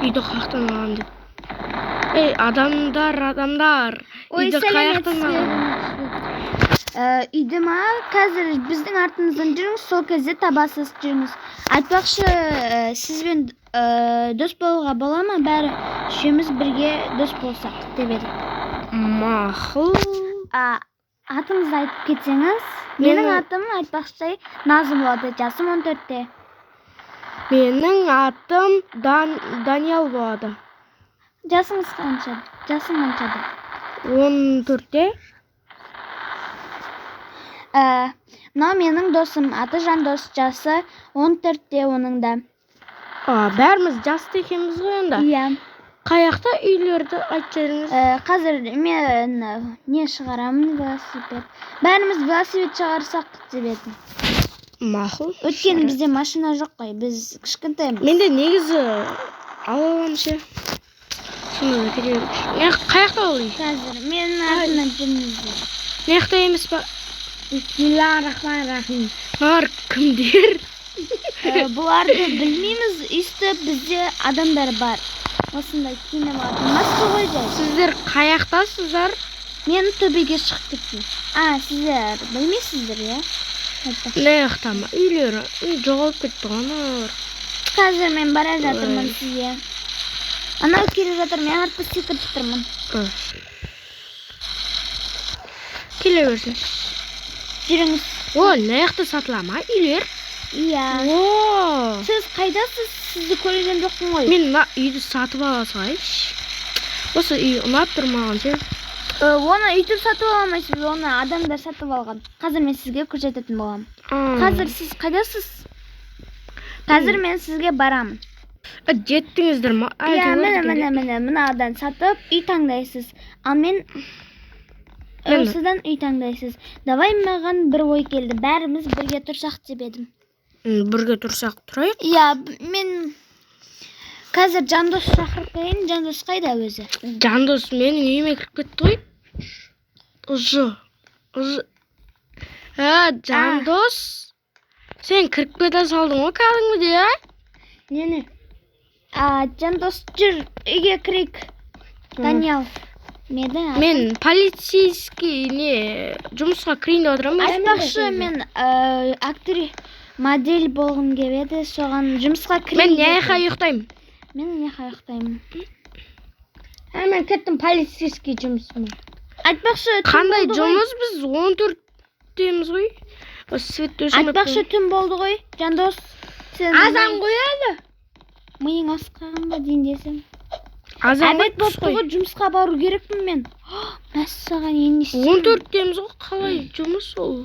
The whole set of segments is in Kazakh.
Үйді қаяқтан аламын деп. Ей, адамдар. Ой, Үйді қаяқтан аламын. Үйді ма? Қазір біздің артымыздан жүріңіз, сол кезде табасыз жүріңіз. Айтпақшы, сізбен дос болуға бола ма? Бәрі үшеуміз бірге дос болсақ деп едік. Мақұл. Атыңызды айтып кетсеңіз? Менің атым айтпақшы Назым болады, жасым 14-те. Менің атым Даниял болады. Жасыңыз қанша? Жасың қаншада? 14-те. Мынау менің досым, аты Жандос, жасы 14-те оның да. Бәріміз жасты екенбіз ғой онда. Иә. Қаяқта үйлерді айтсаңыз? Қазір мен не шығарамын, велосипед. Бәріміз велосипед шығарсақ деп едім. Мақұл. Өйткені бізде машина жоқ қой, біз кішкентаймыз. Менде негізі аламын ше. Сонда да керек. Қаяқта олай? Қазір менің артымнан жүріңіздер. Неқта емес па? Бисмиллахиррахманиррахим. Бұлар кімдер? Бұларды білмейміз, үсті бізде адамдар бар. Осындай киініп алатын. Маска ғой жай. Сіздер қаяқтасыздар? Мен төбеге шығып кеттім. Сіздер білмейсіздер, иә? Неқта ма? Үйлері жоғалып кетті ғанар. Қазір мен бара жатырмын сізге. Анау келіп жатыр, мен артқа секіріп тұрмын. Келе берсін. Жүріңіз. Неқта сатыла ма? Үйлер? Иә. Сіз қайдасыз? Сізді көрген жоқпын ғой. Мен үйді сатып ала салайыншы. Осы үй ұнап тұр маған ше. Оны үйтіп сатып аламайсыз, оны адамдар сатып алған. Қазір мен сізге көрсететін боламын. Қазір сіз қайдасыз? Қазір мен сізге барамын. Жеттіңіздер ма? Иә, міне, мынадан сатып үй таңдайсыз. Ал мен осыдан үй таңдайсыз. Давай, маған бір ой келді. Бәріміз бірге тұрсақ деп едім. Бірге тұрсақ тұрайық? Иә, мен қазір Жандос шақырып қойын. Жандос қайда өзі? Жандос менің үйіме кіріп кетті ғой. Жандос, сен кіріп кете салдың ғой кәдімгідей, а? Нені? Жандос, жүр, үйге кірейік. Даниял. Мен полицейский жұмысқа кірейін деп отырамын. Айтпақшы, мен модель болғым келеді, соған жұмысқа кірейін. Мен неға ұйықтаймын? Мен неға ұйықтаймын? Мен кеттім полицейский жұмысыма. Айтпақшы, қандай жұмыс? Біз 14-теміз ғой. Айтпақшы, түн болды ғой, Жандос. Азан қояды. Миың асқаған ба дейін десем. Әбет болыпты ғой, жұмысқа бару керекпін мен. Мәссаған енді істеймін. 14-теміз ғой, қалай жұмыс ол?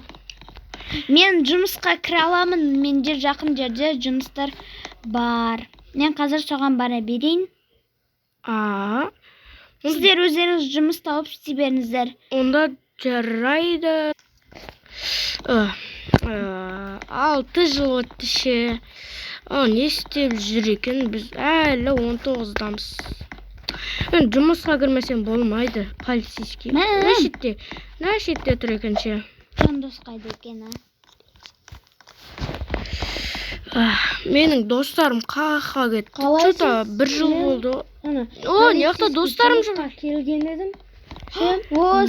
Мен жұмысқа кіре аламын, менде жақын жерде жұмыстар бар. Мен қазір соған бара берейін. Сіздер өздеріңіз жұмыс тауып істей беріңіздер. Онда жарайды. 6 жыл өтті ше. Не істеп жүр екен? Біз әлі 19-дамыз. Мен жұмысқа кірмесем болмайды, полицейский. Не шетте тұр екен ше? Жандос қайда екен, Менің достарым қаққа кетті. Что-то 1 жыл болды. Неқта достарым жүр. Келген едім.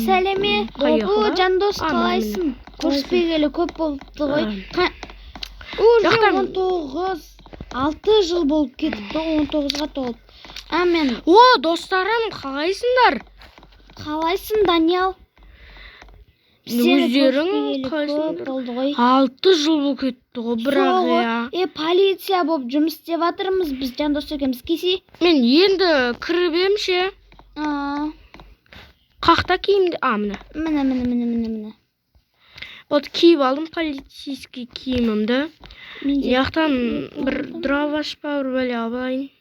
Сәлеме. Жандос, қалайсың? Көріспегелі көп болыпты ғой. 6 жыл болып кетіпті, 19-ға толып. Достарым, қалайсыңдар? Қалайсың, Даниял? Өздерің қалайсыңдар? 6 жыл болып кетті ғой, бірақ я. Полиция болып жұмыс істеп жатырмыз, біз Жандос екеуміз кесе. Мен енді кіріп ем ше. Қақта киімді? Міне. Вот киіп алдым полицейский киімімді. Яқтан бір дроваш па бір бәле алайын.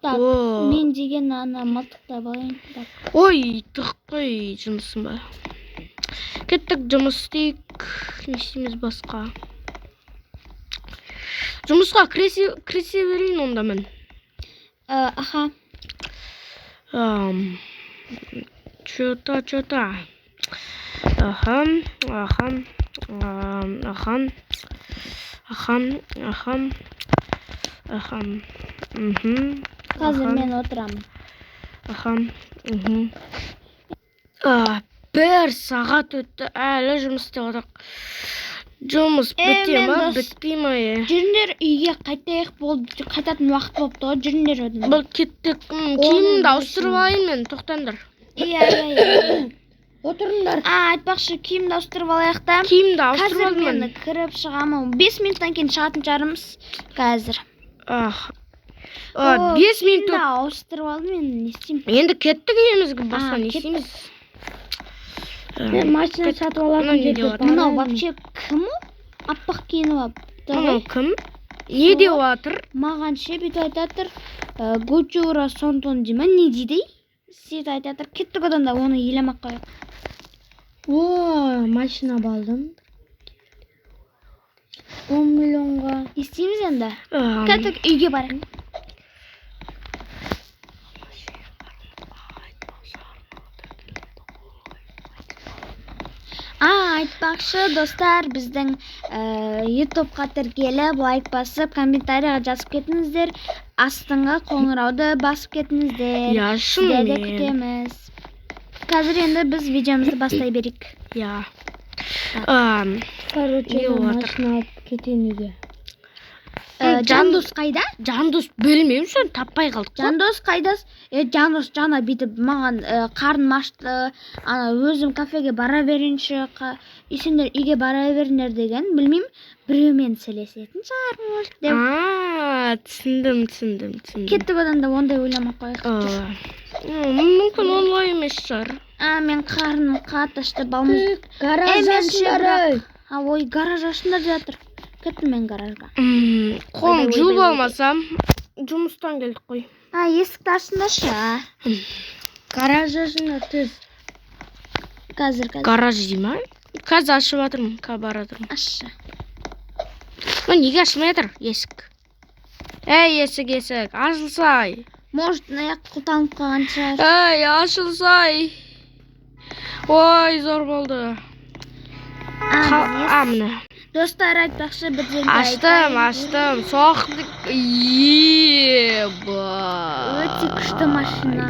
Мен деген мылтықта болайын. Ой, тұқ қой жұмысым ба. Кеттік жұмыс істейік. Не істейміз басқа? Жұмысқа кіресе берейін онда мен. Чё-то. Ахам. Қазір мен отырамын. Ахам. Bir сағат өтті, әлі жұмыс істеп отырмық. Жұмыс біте ма, бітпей ма? Жүріңдер үйге қайтайық, болды. Қайтатын уақыт болыпты ғой, жүріңдер өдім. Бұл кеттік. Киімді ауыстырып алайын мен, тоқтаңдар. Иә. Отырыңдар. Айтпақшы, киімді ауыстырып алайық та. Киімді ауыстырып Қазір алдым мен мен. кіріп шығамын. 5 минуттан кейін шығатын шығармыз қазір. 5 минут. Киімді ауыстырып алдым, мен не істеймін? Енді кеттік үйімізге, басқа не істейміз? Мен машина сатып алатын жерге барамын. Мынау вообще кім ол? Аппақ киініп алып. Мынау кім? Не деп жатыр? Маған ше бүйтіп айтатыр. Гучура сонтон дей ма? Не дейді? Сөйтіп айтатыр. Кеттік одан да оны елемақ қояйық. Машина балдым. 10 миллионға. Естейміз енді. Кеттік үйге барайық. Айтпақшы достар, біздің YouTube-қа тіркеліп, лайк басып, комментарийға жазып кетіңіздер. Астыңғы қоңырауды басып кетіңіздер. Сіздерді күтеміз. Қазір енді біз видеомызды бастай берейік. Я. Короче, машина алып кетейін үйге. Жандос қайда? Жандос білмеймін, соны таппай қалдық. Жандос қайдас? Жандос жана бүйтіп маған қарным ашты. Өзім кафеге бара берейінші. Сендер үйге бара беріңдер деген. Білмеймін, біреумен сөйлесетін шығар деп. Түсіндім. Кеттік одан да ондай ойламақ қояйық. Мүмкін олай емес шығар. Мен қарным қатты ашты, балмыз. Гараж ашыңдар. Ой, гараж ашыңдар жатыр. Кеттім мен гаражға. Қолым жуып алмасам, жұмыстан келдік қой. Есікті ашыңдаршы. Гараж ашыңдар тез. Қазір. Гараж дей ма? Қазір ашып жатырмын, бара жатырмын. Ашшы. Неге ашылмай жатыр есік? Есік, ашылсай. Может, аяқ құлтанып қалған шығар. Ашылсай. Ой, зор болды. Міне. Достар, айтпақшы бірден Аштым. Соқтық. Өте күшті машина.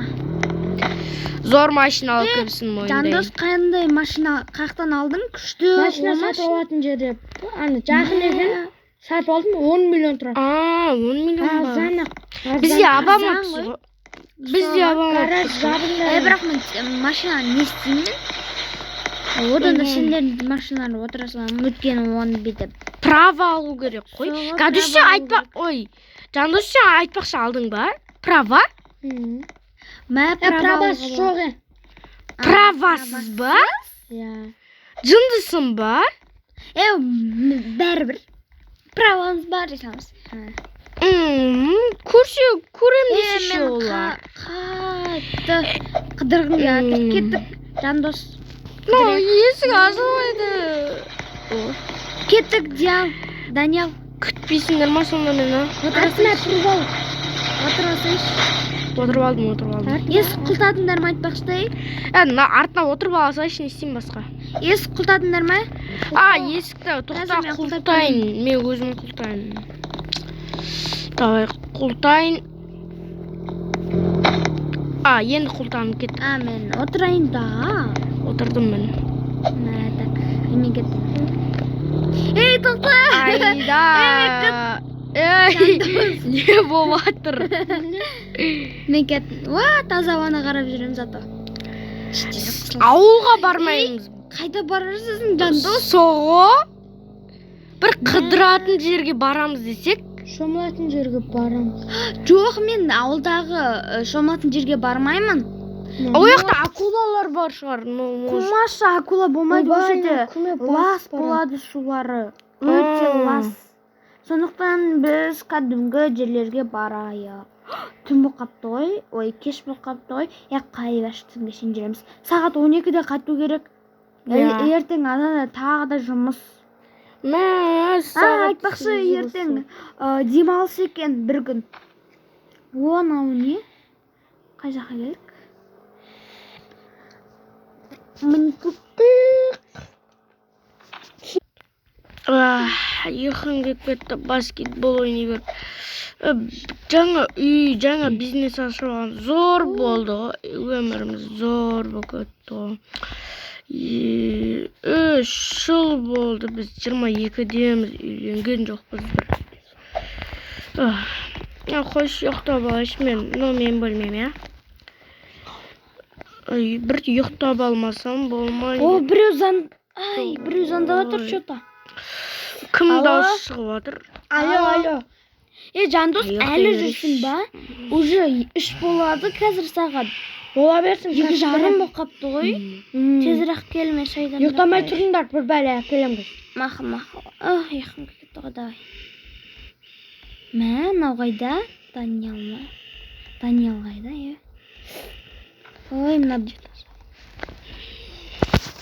Зор машина алып келсін мойындай. Жандос, қандай машина қақтан алдың? Күшті. Машина сатып алатын жерде. Жақын екен. Сатып алдым, 10 миллион тұрады. 10 миллион ба? Азан. Бізде абамапсыз ғой. Гараж жабыңдар. Бірақ мен машинаны не істеймін? Одан да сендердің машиналар отырасың, өткені оны бүйтіп. Права алу керек қой. Гадүші айтпақ, Жандосшы айтпақшы алдың ба? Права? Правасы жоқ. Правасыз ба? Жындысың ба? Бәрібір. Правамыз бар дейсамыз. Көрем десеші олар. Қатты қыдырғым келді. Кеттік, Жандос. Есік ашылмайды. Кеттік, Даниял. Күтпейсіңдер ма сонда мені? Артына тұрып ал. Отырып алдым. Есік құлтатыңдар ма айтпақшы? Артына отырып алсайшы, не істеймін басқа? Есік құлтатыңдар ма? Есікті тоқта құлтайын. Мен өзім құлтайын. Давай құлтайын. Енді құлтанып кеттік. Мен отырайын да. Отырдым мен. Так, мен кеттім. Тоқта! Айда! Не болып жатыр? Мен кеттім. Таза ауаны қарап жүрем зато. Ауылға бармаймыз. Қайда барарсың, Жандос? Соғы бір қыдыратын жерге барамыз десек? Шомылатын жерге барамыз. Жоқ, мен ауылдағы шомылатын жерге бармаймын. Ол жақта акулалар бар шығар. Құмашы акула болмайды өсеті. Лас болады сулары. Өте лас. Сондықтан біз кәдімгі жерлерге барайық. Түн болып қапты ғой. Кеш болып қапты ғой. Қайбаш түнге шейін жүреміз. Сағат 12-де қайту керек. Ертең ана тағы да жұмыс. Айтпақшы ертең демалыс екен бір күн. Анау не? Қай жаққа келдік? Мін күттік. Uyqum kelip ketdi, basketbol oynay berip. Жаңа бизнес ашып алган зор болду. Өмүрүмүз зор болуп кетти. 3 жыл болду, биз 22-демиз, үйлөнгөн жокпуз. Кош уктап алайынчы мен бөлмөйм, бир уктап алмасам болмой. О, біреу звондап отыр что-то. Ким Алло? дауыс чыгып атыр? Алло. Жандос, Yok, әлі yok. жүрсің ба? Уже 3 болады қазір сағат. Бола берсін. 2:30 болып қапты ғой. Тезірек келме шайдан. Ұйықтамай тұрыңдар, бір бәле келеміз. Мақыл. Ұйқым кетті ғой, давай. Мынау қайда? Даниял қайда, Ой, мына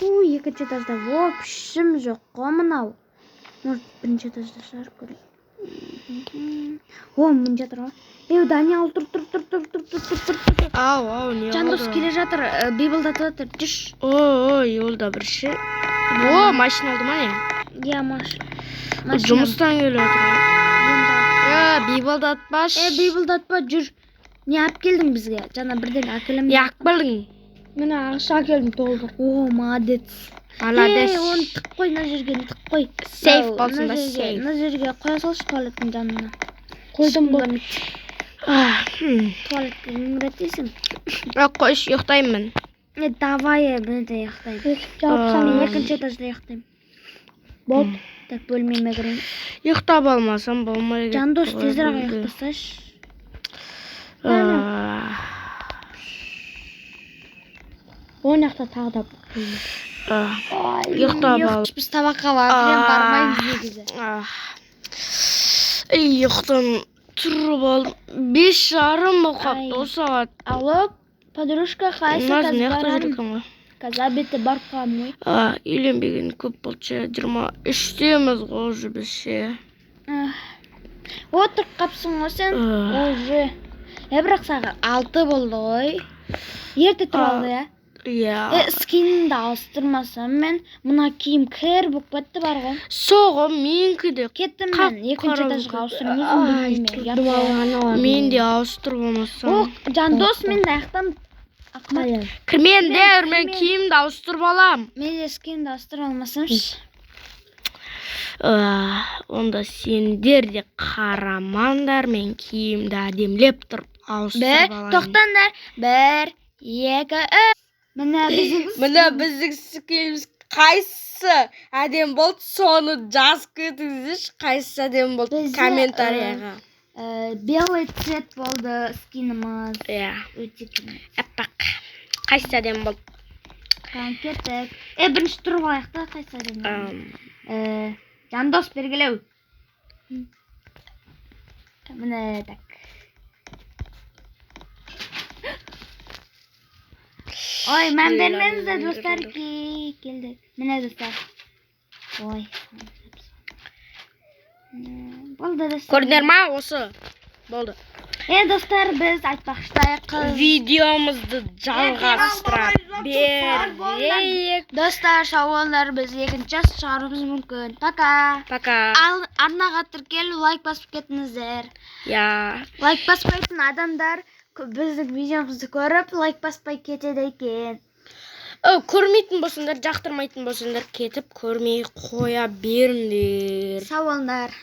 екінші этажда вообще жоқ қой мынау. Может, бірінші этажда шығар көрейін. О, мын жатыр ғой. Даниял, тұр. Ау, не Жандос келе жатыр, бейбілдатып жатыр. Жүш. Ой, олда бір ше. О, машина алды ма не? Машина. Жұмыстан келіп жатыр. Бейбілдатпаш. Бейбілдатпа, жүр. Не алып келдің бізге? Жана бірден әкелем. Яқпылың. Міне ақша келдім толды. О, молодец. Молодец. Оны тық қой, мына жерге тық қой. Сейф болсын да, сейф. Мына жерге қоя салшы туалеттің жанына. Қойдым бұл. Туалетке үміреттейсің. Қойш, ұйықтаймын. Давай, мен де ұйықтаймын. Жауапсам Мен екінші этажда ұйықтаймын. болды. Так, бөлмеме кірейін. Ұйықтап алмасам болмай. Жандос, тезірек ұйықтасайшы. Ойнақта тағы да Ұйықтап ал. Біз табаққа бармаймыз негізі. Ұйықтым тұрып алдым. 5:30 болып қапты о сағат. Алло, подружка, қайсы қазір барамын? ғой. Қазір беті бар қамын. Үйленбеген көп болды. 23-теміз ғой уже біз ше. Отырып қапсың ғой сен? Уже. Бірақ сағат 6 болды ғой. Ерте тұр алды, Иә. Скинді ауыстырмасам мен мына киім кір болып кетті бар ғой. Соғы менікі де Кеттім мен, екінші этажға ауыстырым өзім білмеймін. Мен де ауыстырып болмасам. Жандос, мен де аяқтан ақмат. Кірмендер, мен киімді ауыстырып алам. Мен де скинді ауыстырып алмасамшы. Онда сендер де қарамандар, мен киімді әдемлеп тұрып ауыстырып алайын. Тоқтаңдар. 1, 2, 3. Міне біздің скиніміз қайсы әдем болды, соны жазып кетіңіздерші, қайсы әдем болды комментарияға. Белый цвет болды скиніміз. Өте кім. Әппақ. Қайсы әдем болды? Кеттік. Бірінші тұрып алайық та, қайсы әдем болды. Жандос бергілеу. Міне так. Ой, мән бермеңіздер достар, келді. Міне достар. Ой. Болды достар. Көрдіңдер ма осы? Болды. Достар, біз айтпақшытайық. Видеомызды жалғастыра берейік. Достар, сау болыңдар, біз екінші шығаруымыз мүмкін. Пока. Арнаға тіркеліп, лайк басып кетіңіздер. Лайк баспайтын адамдар біздің видеомызды көріп, лайк баспай кетеді екен. Көрмейтін болсыңдар, жақтырмайтын болсыңдар, кетіп көрмей қоя беріңдер. Сау болыңдар.